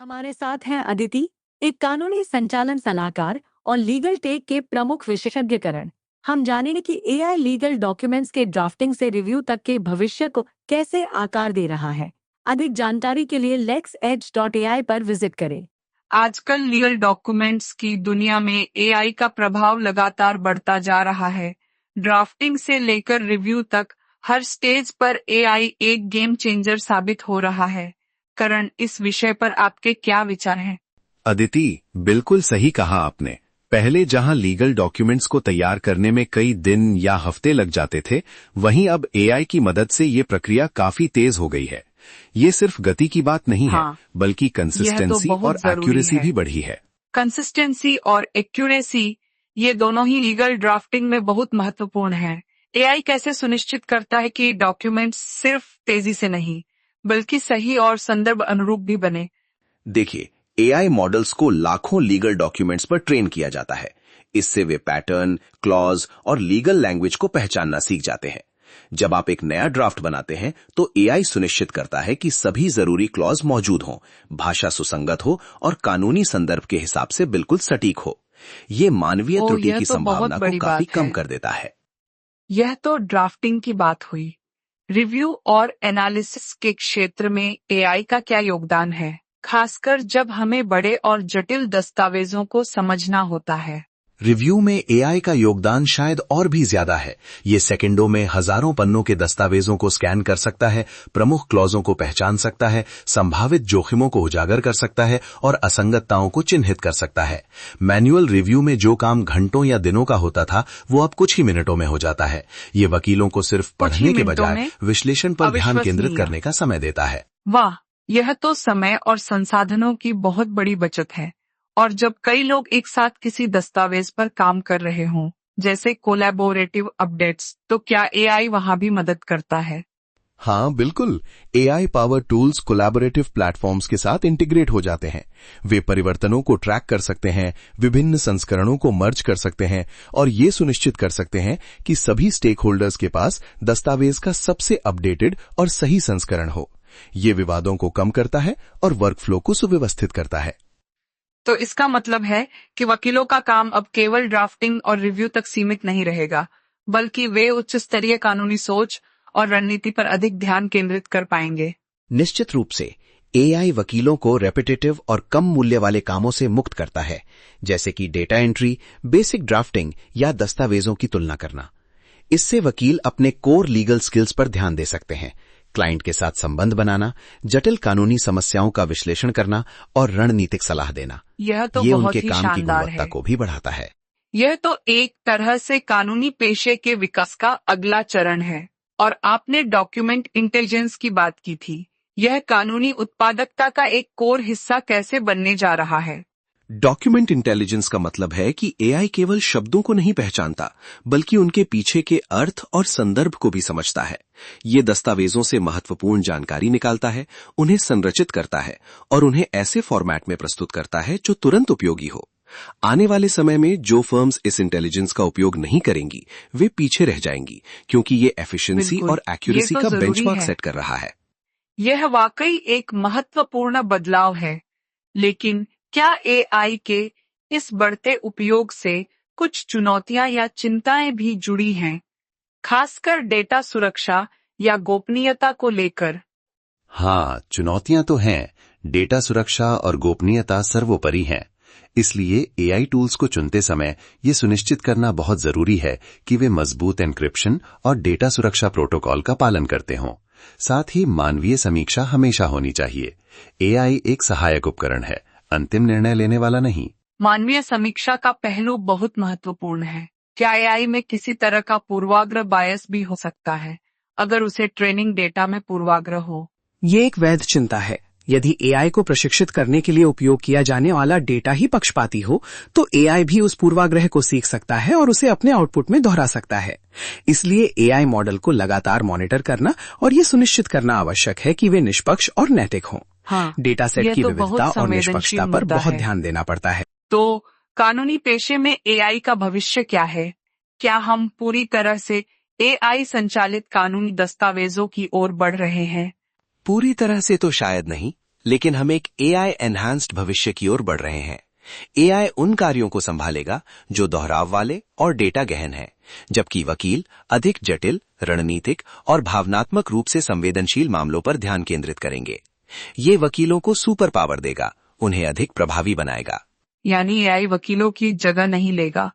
हमारे साथ हैं अदिति, एक कानूनी संचालन सलाहकार और लीगल टेक के प्रमुख विशेषज्ञकरण। हम जानेंगे कि एआई लीगल डॉक्यूमेंट्स के ड्राफ्टिंग से रिव्यू तक के भविष्य को कैसे आकार दे रहा है। अधिक जानकारी के लिए lexedge.ai पर विजिट करें। आजकल लीगल डॉक्यूमेंट्स की दुनिया में एआई का प्रभाव लगातार बढ़ता जा रहा है। ड्राफ्टिंग से लेकर रिव्यू तक हर स्टेज पर एआई एक गेम चेंजर साबित हो रहा है। करण, इस विषय पर आपके क्या विचार हैं? अदिति, बिल्कुल सही कहा आपने। पहले जहां लीगल डॉक्यूमेंट्स को तैयार करने में कई दिन या हफ्ते लग जाते थे, वहीं अब एआई की मदद से ये प्रक्रिया काफी तेज हो गई है। ये सिर्फ गति की बात नहीं है, बल्कि कंसिस्टेंसी और एक्यूरेसी भी बढ़ी है। कंसिस्टेंसी और एक्यूरेसी, ये दोनों ही लीगल ड्राफ्टिंग में बहुत महत्वपूर्ण है। एआई कैसे सुनिश्चित करता है कि डॉक्यूमेंट्स सिर्फ तेजी से नहीं, बल्कि सही और संदर्भ अनुरूप भी बने? देखिए, एआई मॉडल्स को लाखों लीगल डॉक्यूमेंट्स पर ट्रेन किया जाता है। इससे वे पैटर्न, क्लॉज और लीगल लैंग्वेज को पहचानना सीख जाते हैं। जब आप एक नया ड्राफ्ट बनाते हैं, तो एआई सुनिश्चित करता है कि सभी जरूरी क्लॉज मौजूद हों, भाषा सुसंगत हो और कानूनी संदर्भ के हिसाब से बिल्कुल सटीक हो। ये मानवीय त्रुटि की संभावना को काफी कम कर देता है। यह तो ड्राफ्टिंग की बात हुई। रिव्यू और एनालिसिस के क्षेत्र में एआई का क्या योगदान है, खासकर जब हमें बड़े और जटिल दस्तावेजों को समझना होता है? रिव्यू में एआई का योगदान शायद और भी ज्यादा है। ये सेकंडों में हजारों पन्नों के दस्तावेजों को स्कैन कर सकता है, प्रमुख क्लॉजों को पहचान सकता है, संभावित जोखिमों को उजागर कर सकता है और असंगतताओं को चिन्हित कर सकता है। मैनुअल रिव्यू में जो काम घंटों या दिनों का होता था, वो अब कुछ ही मिनटों में हो जाता है। ये वकीलों को सिर्फ पढ़ने के बजाय विश्लेषण पर ध्यान केंद्रित करने का समय देता है। वाह, यह तो समय और संसाधनों की बहुत बड़ी बचत है। और जब कई लोग एक साथ किसी दस्तावेज पर काम कर रहे हों, जैसे कोलैबोरेटिव अपडेट्स, तो क्या एआई वहां भी मदद करता है? हाँ, बिल्कुल। AI power tools collaborative platforms के साथ इंटीग्रेट हो जाते हैं। वे परिवर्तनों को ट्रैक कर सकते हैं, विभिन्न संस्करणों को मर्ज कर सकते हैं और ये सुनिश्चित कर सकते हैं कि सभी स्टेक होल्डर्स के पास दस्तावेज का सबसे अपडेटेड और सही संस्करण हो। ये विवादों को कम करता है और वर्कफ्लो को सुव्यवस्थित करता है। तो इसका मतलब है कि वकीलों का काम अब केवल ड्राफ्टिंग और रिव्यू तक सीमित नहीं रहेगा, बल्कि वे उच्च स्तरीय कानूनी सोच और रणनीति पर अधिक ध्यान केंद्रित कर पाएंगे। निश्चित रूप से एआई वकीलों को रेपिटेटिव और कम मूल्य वाले कामों से मुक्त करता है, जैसे कि डेटा एंट्री, बेसिक ड्राफ्टिंग या दस्तावेजों की तुलना करना। इससे वकील अपने कोर लीगल स्किल्स पर ध्यान दे सकते हैं, क्लाइंट के साथ संबंध बनाना, जटिल कानूनी समस्याओं का विश्लेषण करना और रणनीतिक सलाह देना। यह तो ये बहुत उनके ही काम की शानदार गुणवत्ता है। को भी बढ़ाता है। यह तो एक तरह से कानूनी पेशे के विकास का अगला चरण है। और आपने डॉक्यूमेंट इंटेलिजेंस की बात की थी। यह कानूनी उत्पादकता का एक कोर हिस्सा कैसे बनने जा रहा है? डॉक्यूमेंट इंटेलिजेंस का मतलब है कि एआई केवल शब्दों को नहीं पहचानता, बल्कि उनके पीछे के अर्थ और संदर्भ को भी समझता है। ये दस्तावेजों से महत्वपूर्ण जानकारी निकालता है, उन्हें संरचित करता है और उन्हें ऐसे फॉर्मेट में प्रस्तुत करता है जो तुरंत उपयोगी हो। आने वाले समय में जो फर्म्स इस इंटेलिजेंस का उपयोग नहीं करेंगी, वे पीछे रह जाएंगी, क्योंकि ये एफिशिएंसी और एक्यूरेसी का बेंचमार्क सेट कर रहा है। यह वाकई एक महत्वपूर्ण बदलाव है। लेकिन क्या एआई के इस बढ़ते उपयोग से कुछ चुनौतियां या चिंताएं भी जुड़ी हैं, खासकर डेटा सुरक्षा या गोपनीयता को लेकर? हाँ, चुनौतियां तो हैं। डेटा सुरक्षा और गोपनीयता सर्वोपरि हैं। इसलिए एआई टूल्स को चुनते समय ये सुनिश्चित करना बहुत जरूरी है कि वे मजबूत एन्क्रिप्शन और डेटा सुरक्षा प्रोटोकॉल का पालन करते हों। साथ ही मानवीय समीक्षा हमेशा होनी चाहिए। एआई एक सहायक उपकरण है, अंतिम निर्णय लेने वाला नहीं। मानवीय समीक्षा का पहलू बहुत महत्वपूर्ण है। क्या एआई में किसी तरह का पूर्वाग्रह बायस भी हो सकता है, अगर उसे ट्रेनिंग डेटा में पूर्वाग्रह हो? ये एक वैध चिंता है। यदि एआई को प्रशिक्षित करने के लिए उपयोग किया जाने वाला डेटा ही पक्षपाती हो, तो एआई भी उस पूर्वाग्रह को सीख सकता है और उसे अपने आउटपुट में दोहरा सकता है। इसलिए एआई मॉडल को लगातार मॉनिटर करना और ये सुनिश्चित करना आवश्यक है कि वे निष्पक्ष और नैतिक हों। हाँ, डेटा सेट की विविधता और निष्पक्षता पर बहुत ध्यान देना पड़ता है। तो कानूनी पेशे में एआई का भविष्य क्या है? क्या हम पूरी तरह से एआई संचालित कानूनी दस्तावेजों की ओर बढ़ रहे हैं? पूरी तरह से तो शायद नहीं, लेकिन हम एक एआई एनहांस्ड भविष्य की ओर बढ़ रहे हैं। एआई उन कार्यों को संभालेगा जो दोहराव वाले और डेटा गहन है, जबकि वकील अधिक जटिल, रणनीतिक और भावनात्मक रूप से संवेदनशील मामलों पर ध्यान केंद्रित करेंगे। ये वकीलों को सुपर पावर देगा, उन्हें अधिक प्रभावी बनाएगा। यानी एआई वकीलों की जगह नहीं लेगा,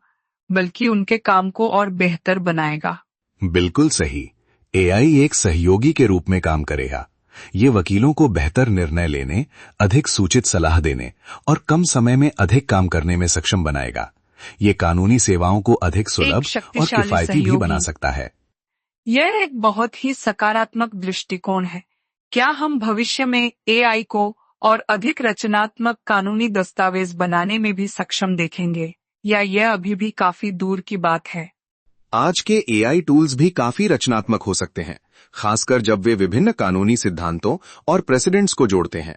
बल्कि उनके काम को और बेहतर बनाएगा। बिल्कुल सही। एआई एक सहयोगी के रूप में काम करेगा। ये वकीलों को बेहतर निर्णय लेने, अधिक सूचित सलाह देने और कम समय में अधिक काम करने में सक्षम बनाएगा। ये कानूनी सेवाओं को अधिक सुलभ और शक्तिशाली किफायती भी सहयोगी। बना सकता है। यह एक बहुत ही सकारात्मक दृष्टिकोण है। क्या हम भविष्य में एआई को और अधिक रचनात्मक कानूनी दस्तावेज बनाने में भी सक्षम देखेंगे, या यह अभी भी काफी दूर की बात है? आज के एआई टूल्स भी काफी रचनात्मक हो सकते हैं, खासकर जब वे विभिन्न कानूनी सिद्धांतों और प्रेसिडेंट्स को जोड़ते हैं।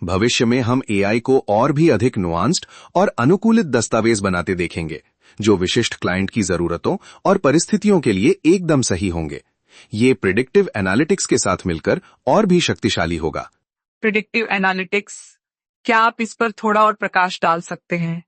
भविष्य में हम एआई को और भी अधिक नुआंस्ड और अनुकूलित दस्तावेज बनाते देखेंगे, जो विशिष्ट क्लाइंट की जरूरतों और परिस्थितियों के लिए एकदम सही होंगे। ये प्रिडिक्टिव एनालिटिक्स के साथ मिलकर और भी शक्तिशाली होगा। प्रिडिक्टिव एनालिटिक्स, क्या आप इस पर थोड़ा और प्रकाश डाल सकते हैं?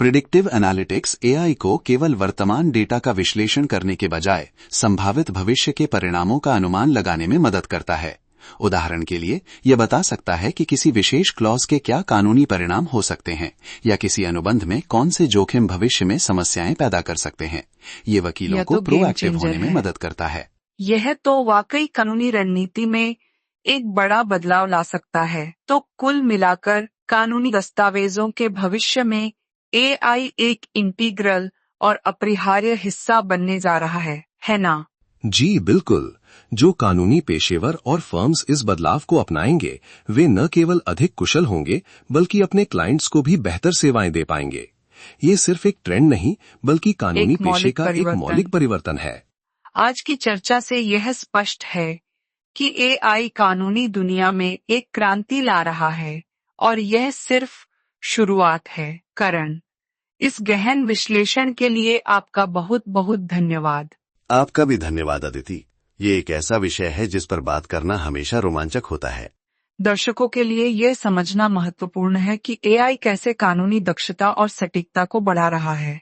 प्रिडिक्टिव एनालिटिक्स एआई को केवल वर्तमान डेटा का विश्लेषण करने के बजाय संभावित भविष्य के परिणामों का अनुमान लगाने में मदद करता है। उदाहरण के लिए, यह बता सकता है कि किसी विशेष क्लॉज के क्या कानूनी परिणाम हो सकते हैं या किसी अनुबंध में कौन से जोखिम भविष्य में समस्याएं पैदा कर सकते हैं। ये वकीलों को प्रोएक्टिव होने में मदद करता है। यह तो वाकई कानूनी रणनीति में एक बड़ा बदलाव ला सकता है। तो कुल मिलाकर कानूनी दस्तावेजों के भविष्य में एआई एक इंटीग्रल और अपरिहार्य हिस्सा बनने जा रहा है ना? जी बिल्कुल। जो कानूनी पेशेवर और फर्म्स इस बदलाव को अपनाएंगे, वे न केवल अधिक कुशल होंगे, बल्कि अपने क्लाइंट्स को भी बेहतर सेवाएं दे पाएंगे। ये सिर्फ एक ट्रेंड नहीं, बल्कि कानूनी पेशे का एक मौलिक परिवर्तन है। आज की चर्चा से यह स्पष्ट है कि एआई कानूनी दुनिया में एक क्रांति ला रहा है, और यह सिर्फ शुरुआत है। करण, इस गहन विश्लेषण के लिए आपका बहुत बहुत धन्यवाद। आपका भी धन्यवाद अदिति। ये एक ऐसा विषय है जिस पर बात करना हमेशा रोमांचक होता है। दर्शकों के लिए यह समझना महत्वपूर्ण है कि एआई कैसे कानूनी दक्षता और सटीकता को बढ़ा रहा है।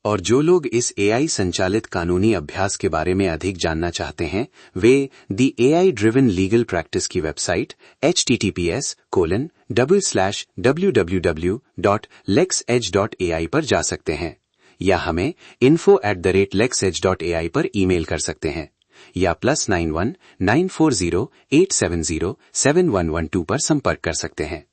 और जो लोग इस एआई संचालित कानूनी अभ्यास के बारे में अधिक जानना चाहते हैं, way the AI driven legal practice की वेबसाइट https://www.lexedge.ai पर जा सकते हैं, या हमें info@lexedge.ai पर ईमेल कर सकते हैं, या +91 940 870 7112 पर संपर्क कर सकते हैं।